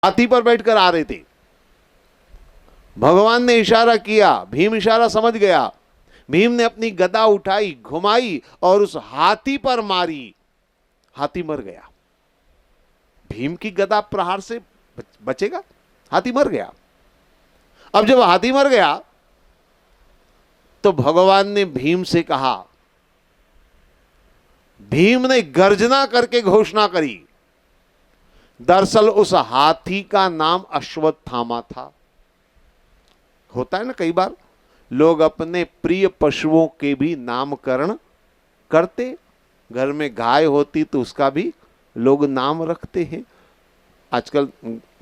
हाथी पर बैठकर आ रहे थे। भगवान ने इशारा किया, भीम इशारा समझ गया। भीम ने अपनी गदा उठाई, घुमाई और उस हाथी पर मारी। हाथी मर गया। भीम की गदा प्रहार से बचेगा? हाथी मर गया। अब जब हाथी मर गया तो भगवान ने भीम से कहा, भीम ने गर्जना करके घोषणा करी। दरअसल उस हाथी का नाम अश्वत्थामा था। होता है ना, कई बार लोग अपने प्रिय पशुओं के भी नामकरण करते। घर में गाय होती तो उसका भी लोग नाम रखते हैं। आजकल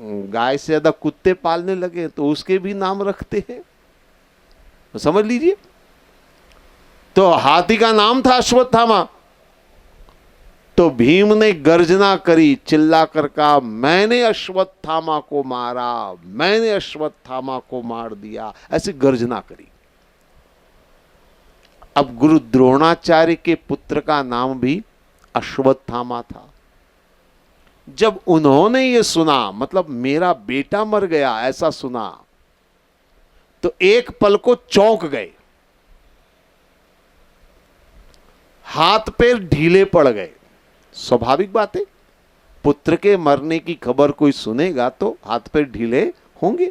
गाय से ज्यादा कुत्ते पालने लगे तो उसके भी नाम रखते हैं, तो समझ लीजिए। तो हाथी का नाम था अश्वत्थामा। तो भीम ने गर्जना करी, चिल्ला कर कहा, मैंने अश्वत्थामा को मारा, मैंने अश्वत्थामा को मार दिया, ऐसी गर्जना करी। अब गुरु द्रोणाचार्य के पुत्र का नाम भी अश्वत्थामा था। जब उन्होंने ये सुना, मतलब मेरा बेटा मर गया, ऐसा सुना, तो एक पल को चौंक गए, हाथ पैर ढीले पड़ गए। स्वाभाविक बात है, पुत्र के मरने की खबर कोई सुनेगा तो हाथ पैर ढीले होंगे।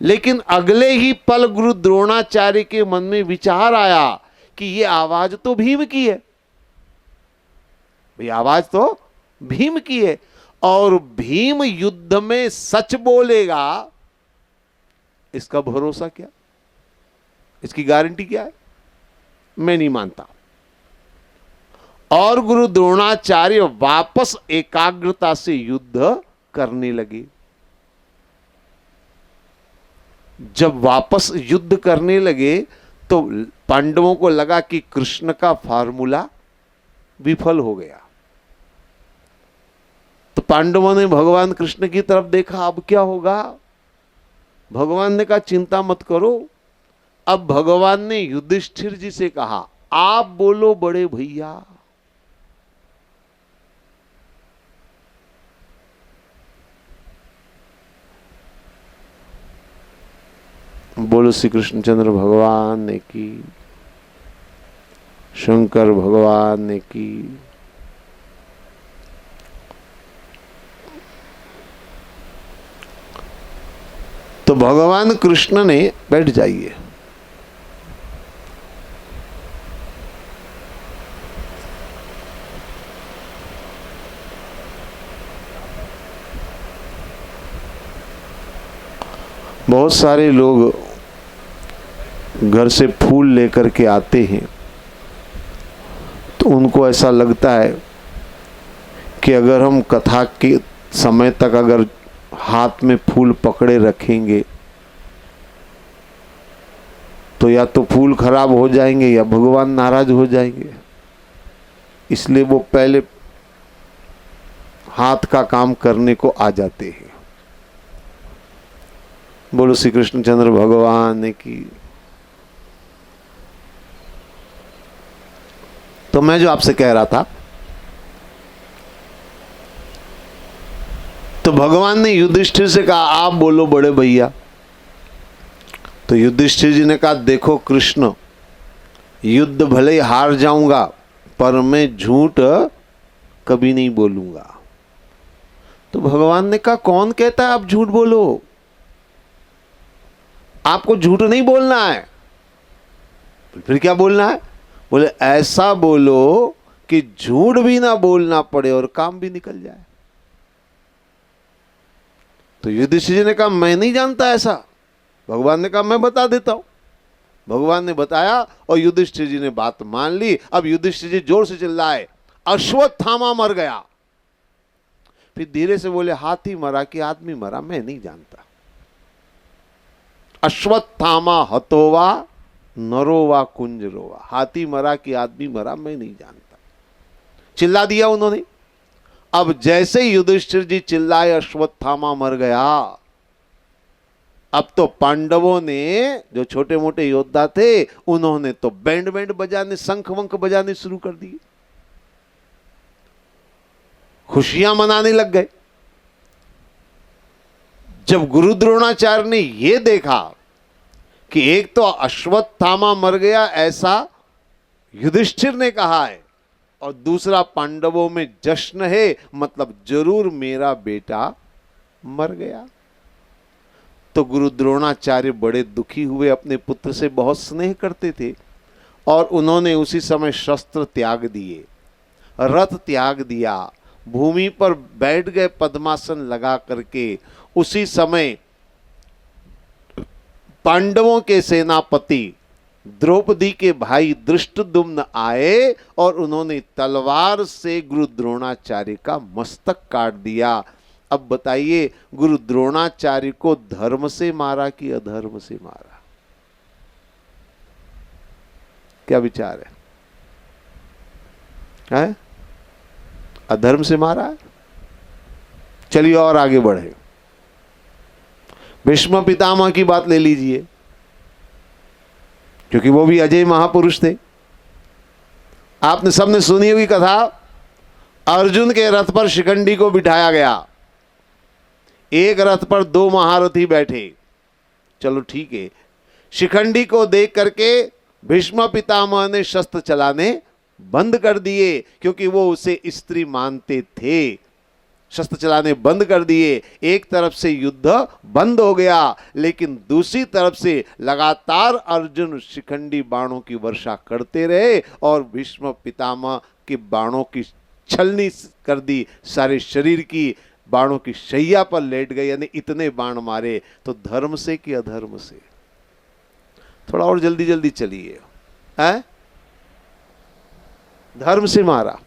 लेकिन अगले ही पल गुरु द्रोणाचार्य के मन में विचार आया कि यह आवाज तो भीम की है, भाई आवाज तो भीम की है, और भीम युद्ध में सच बोलेगा, इसका भरोसा क्या, इसकी गारंटी क्या है? मैं नहीं मानता। और गुरु द्रोणाचार्य वापस एकाग्रता से युद्ध करने लगे। जब वापस युद्ध करने लगे तो पांडवों को लगा कि कृष्ण का फार्मूला विफल हो गया। तो पांडवों ने भगवान कृष्ण की तरफ देखा, अब क्या होगा? भगवान ने कहा, चिंता मत करो। अब भगवान ने युधिष्ठिर जी से कहा, आप बोलो बड़े भैया। बोलो श्री कृष्णचंद्र भगवान ने की, शंकर भगवान ने की। तो भगवान कृष्ण ने, बैठ जाइए, बहुत सारे लोग घर से फूल लेकर के आते हैं तो उनको ऐसा लगता है कि अगर हम कथा के समय तक अगर हाथ में फूल पकड़े रखेंगे तो या तो फूल खराब हो जाएंगे या भगवान नाराज हो जाएंगे। इसलिए वो पहले हाथ का काम करने को आ जाते हैं। बोलो श्री कृष्णचंद्र भगवान की। तो मैं जो आपसे कह रहा था, तो भगवान ने युधिष्ठिर से कहा, आप बोलो बड़े भैया। तो युधिष्ठिर जी ने कहा, देखो कृष्ण, युद्ध भले ही हार जाऊंगा पर मैं झूठ कभी नहीं बोलूंगा। तो भगवान ने कहा, कौन कहता है आप झूठ बोलो? आपको झूठ नहीं बोलना है। फिर क्या बोलना है? बोले ऐसा बोलो कि झूठ भी ना बोलना पड़े और काम भी निकल जाए। तो युधिष्ठिर जी ने कहा, मैं नहीं जानता ऐसा। भगवान ने कहा, मैं बता देता हूं। भगवान ने बताया और युधिष्ठिर जी ने बात मान ली। अब युधिष्ठिर जी जोर से चिल्लाए, अश्वत्थामा मर गया। फिर धीरे से बोले, हाथी मरा कि आदमी मरा, मैं नहीं जानता। अश्वत्थामा हतोवा नरोवा कुंजरोवा, हाथी मरा कि आदमी मरा, मैं नहीं जानता। चिल्ला दिया उन्होंने। अब जैसे युधिष्ठिर जी चिल्लाए, अश्वत्थामा मर गया। अब तो पांडवों ने, जो छोटे मोटे योद्धा थे, उन्होंने तो बैंड बैंड बजाने, शंख वंख बजाने शुरू कर दिए, खुशियां मनाने लग गए। जब गुरु द्रोणाचार्य ने यह देखा कि एक तो अश्वत्थामा मर गया ऐसा युधिष्ठिर ने कहा है, और दूसरा पांडवों में जश्न है, मतलब जरूर मेरा बेटा मर गया, तो गुरु द्रोणाचार्य बड़े दुखी हुए। अपने पुत्र से बहुत स्नेह करते थे और उन्होंने उसी समय शस्त्र त्याग दिए, रथ त्याग दिया, भूमि पर बैठ गए पद्मासन लगा करके। उसी समय पांडवों के सेनापति द्रौपदी के भाई धृष्टद्युम्न आए और उन्होंने तलवार से गुरु द्रोणाचार्य का मस्तक काट दिया। अब बताइए, गुरु द्रोणाचार्य को धर्म से मारा कि अधर्म से मारा? क्या विचार है? अधर्म से मारा? चलिए और आगे बढ़े। भीष्म पितामह की बात ले लीजिए, क्योंकि वो भी अजय महापुरुष थे। आपने सबने सुनी हुई कथा, अर्जुन के रथ पर शिखंडी को बिठाया गया, एक रथ पर 2 महारथी बैठे। चलो ठीक है, शिखंडी को देख करके भीष्म पितामह ने शस्त्र चलाने बंद कर दिए, क्योंकि वो उसे स्त्री मानते थे। शस्त्र चलाने बंद कर दिए, एक तरफ से युद्ध बंद हो गया, लेकिन दूसरी तरफ से लगातार अर्जुन शिखंडी बाणों की वर्षा करते रहे और भीष्म पितामह के बाणों की छलनी कर दी, सारे शरीर की बाणों की शैया पर लेट गए, यानी इतने बाण मारे। तो धर्म से कि अधर्म से? थोड़ा और जल्दी जल्दी चलिए। है धर्म से मारा।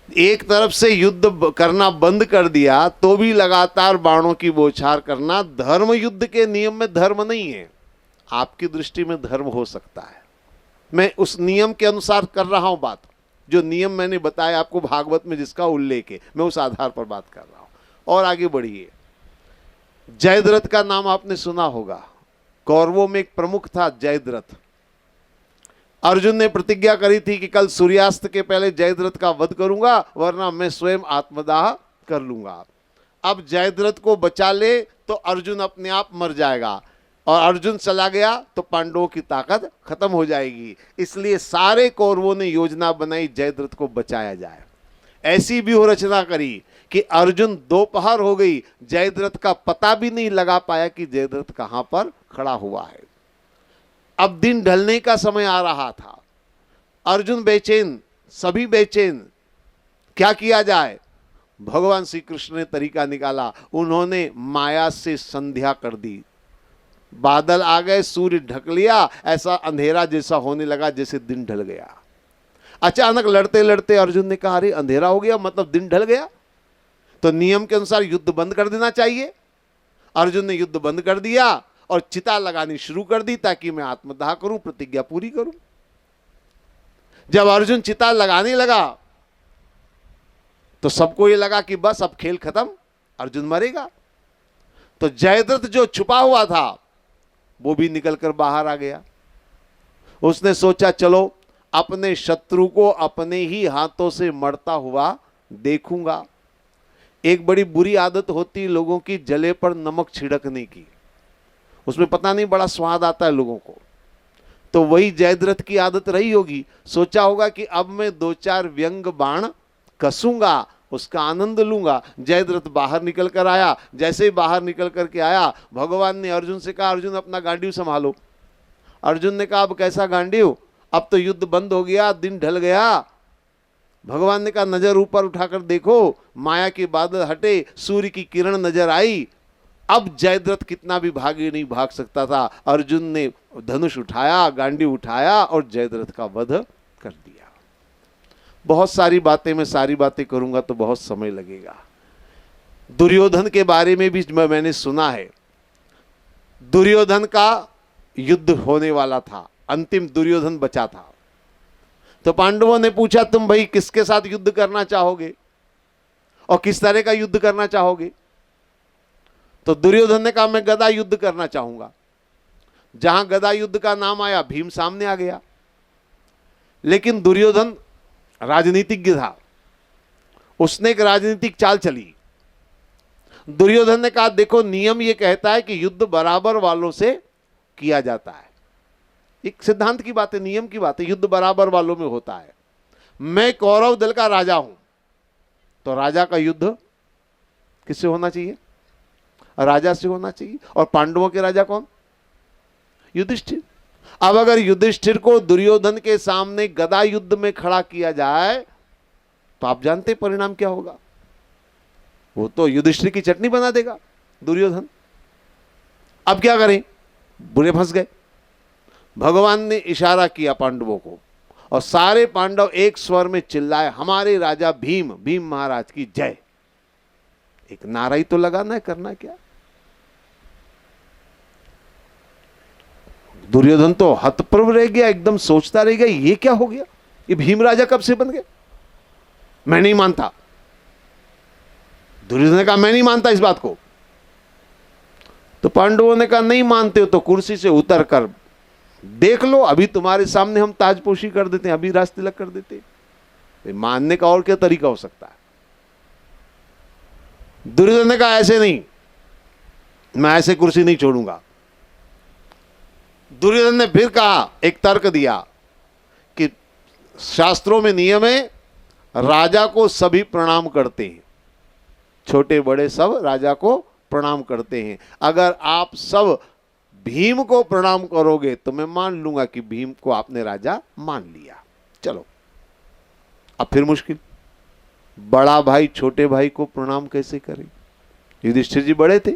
एक तरफ से युद्ध करना बंद कर दिया तो भी लगातार बाणों की बौछार करना। धर्म युद्ध के नियम में धर्म नहीं है। आपकी दृष्टि में धर्म हो सकता है, मैं उस नियम के अनुसार कर रहा हूं बात। जो नियम मैंने बताया आपको भागवत में जिसका उल्लेख है, मैं उस आधार पर बात कर रहा हूं। और आगे बढ़िए। जयद्रथ का नाम आपने सुना होगा। कौरवों में एक प्रमुख था जयद्रथ। अर्जुन ने प्रतिज्ञा करी थी कि कल सूर्यास्त के पहले जयद्रथ का वध करूंगा, वरना मैं स्वयं आत्मदाह कर लूंगा। अब जयद्रथ को बचा ले तो अर्जुन अपने आप मर जाएगा, और अर्जुन चला गया तो पांडवों की ताकत खत्म हो जाएगी। इसलिए सारे कौरवों ने योजना बनाई जयद्रथ को बचाया जाए। ऐसी व्यूह रचना करी कि अर्जुन दोपहर हो गई, जयद्रथ का पता भी नहीं लगा पाया कि जयद्रथ कहां पर खड़ा हुआ है। अब दिन ढलने का समय आ रहा था। अर्जुन बेचैन, सभी बेचैन, क्या किया जाए? भगवान श्री कृष्ण ने तरीका निकाला। उन्होंने माया से संध्या कर दी। बादल आ गए, सूर्य ढक लिया, ऐसा अंधेरा जैसा होने लगा जैसे दिन ढल गया। अचानक लड़ते लड़ते अर्जुन ने कहा, अरे अंधेरा हो गया, मतलब दिन ढल गया, तो नियम के अनुसार युद्ध बंद कर देना चाहिए। अर्जुन ने युद्ध बंद कर दिया और चिता लगानी शुरू कर दी ताकि मैं आत्मदाह करूं, प्रतिज्ञा पूरी करूं। जब अर्जुन चिता लगाने लगा तो सबको ये लगा कि बस अब खेल खत्म, अर्जुन मरेगा। तो जयद्रथ जो छुपा हुआ था वो भी निकलकर बाहर आ गया। उसने सोचा चलो अपने शत्रु को अपने ही हाथों से मरता हुआ देखूंगा। एक बड़ी बुरी आदत होती लोगों की, जले पर नमक छिड़कने की। उसमें पता नहीं बड़ा स्वाद आता है लोगों को। तो वही जयद्रथ की आदत रही होगी। सोचा होगा कि अब मैं 2-4 व्यंग बाण कसूंगा, उसका आनंद लूंगा। जयद्रथ बाहर निकल कर आया। जैसे ही बाहर निकल करके आया, भगवान ने अर्जुन से कहा, अर्जुन अपना गांडीव संभालो। अर्जुन ने कहा, अब कैसा गांडीव, अब तो युद्ध बंद हो गया, दिन ढल गया। भगवान ने कहा, नजर ऊपर उठाकर देखो, माया के बादल हटे, सूर्य की किरण नजर आई। अब जयद्रथ कितना भी भागे नहीं भाग सकता था। अर्जुन ने धनुष उठाया, गांडीव उठाया और जयद्रथ का वध कर दिया। बहुत सारी बातें, मैं सारी बातें करूंगा तो बहुत समय लगेगा। दुर्योधन के बारे में भी मैंने सुना है। दुर्योधन का युद्ध होने वाला था, अंतिम दुर्योधन बचा था। तो पांडवों ने पूछा, तुम भाई किसके साथ युद्ध करना चाहोगे और किस तरह का युद्ध करना चाहोगे? तो दुर्योधन ने कहा, मैं गदा युद्ध करना चाहूंगा। जहां गदा युद्ध का नाम आया, भीम सामने आ गया। लेकिन दुर्योधन राजनीतिज्ञ था। उसने एक राजनीतिक चाल चली। दुर्योधन ने कहा देखो नियम ये कहता है कि युद्ध बराबर वालों से किया जाता है। एक सिद्धांत की बात है, नियम की बात है, युद्ध बराबर वालों में होता है। मैं कौरव दल का राजा हूं, तो राजा का युद्ध किससे होना चाहिए? राजा से होना चाहिए। और पांडवों के राजा कौन? युधिष्ठिर। अब अगर युधिष्ठिर को दुर्योधन के सामने गदा युद्ध में खड़ा किया जाए तो आप जानते परिणाम क्या होगा? वो तो युधिष्ठिर की चटनी बना देगा दुर्योधन। अब क्या करें? बुरे फंस गए। भगवान ने इशारा किया पांडवों को और सारे पांडव एक स्वर में चिल्लाए, हमारे राजा भीम, भीम महाराज की जय। एक नारा ही तो लगाना है, करना क्या? दुर्योधन तो हतप्रभ रह गया, एकदम सोचता रह गया ये क्या हो गया, ये भीम राजा कब से बन गए? मैं नहीं मानता। दुर्योधन ने कहा मैं नहीं मानता इस बात को। तो पांडवों ने कहा नहीं मानते हो तो कुर्सी से उतर कर देख लो, अभी तुम्हारे सामने हम ताजपोशी कर देते हैं, अभी राज तिलक कर देते हैं। मानने का और क्या तरीका हो सकता है? दुर्योधन ने कहा ऐसे नहीं, मैं ऐसे कुर्सी नहीं छोड़ूंगा। दुर्योधन ने फिर कहा, एक तर्क दिया कि शास्त्रों में नियम है राजा को सभी प्रणाम करते हैं, छोटे बड़े सब राजा को प्रणाम करते हैं। अगर आप सब भीम को प्रणाम करोगे तो मैं मान लूंगा कि भीम को आपने राजा मान लिया। चलो अब फिर मुश्किल, बड़ा भाई छोटे भाई को प्रणाम कैसे करे? युधिष्ठिर जी बड़े थे,